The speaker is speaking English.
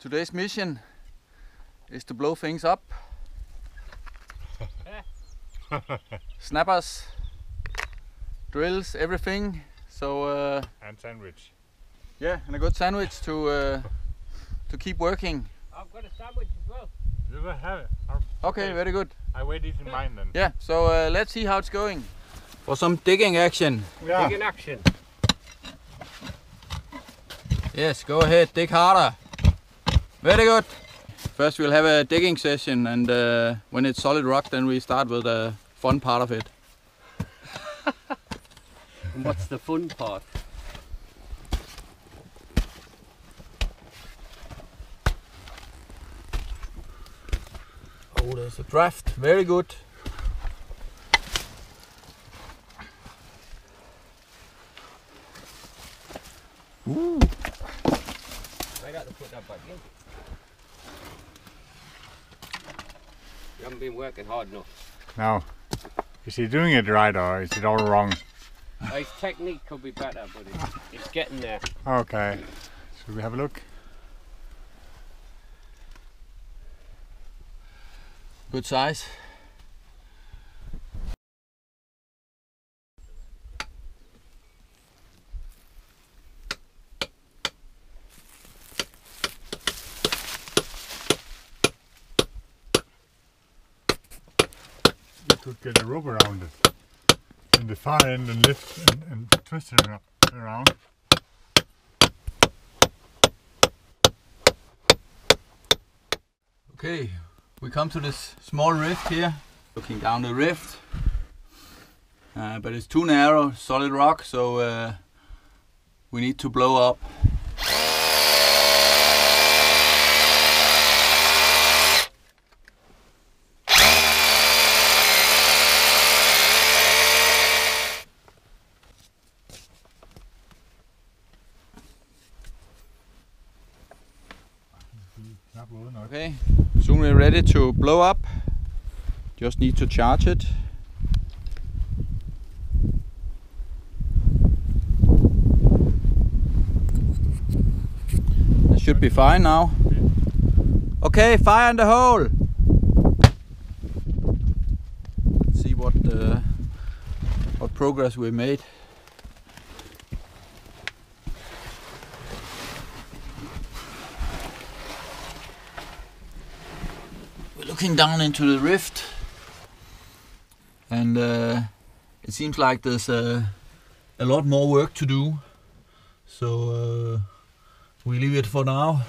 Today's mission is to blow things up. Snappers, drills, everything. So and sandwich. Yeah, and a good sandwich to keep working. I've got a sandwich as well. You will have it. Okay, very good. I wait it in mine then. Yeah, so let's see how it's going. For some digging action. Yeah. Dig in action. Yes, go ahead, dig harder. Very good. First we'll have a digging session, and when it's solid rock then we start with the fun part of it. And what's the fun part? Oh, there's a draft. Very good. Ooh. I got to put that back in. You haven't been working hard enough. Now, is he doing it right or is it all wrong? His technique could be better, but it's getting there. Okay. Should we have a look? Good size. You could get a rope around it in the far end and lift and twist it around. Okay, we come to this small rift here. Looking down the rift. But it's too narrow, solid rock, so we need to blow up. Okay, soon we're ready to blow up. Just need to charge it. It should be fine now. Okay, fire in the hole. Let's see what progress we made. Looking down into the rift, and it seems like there's a lot more work to do, so we leave it for now.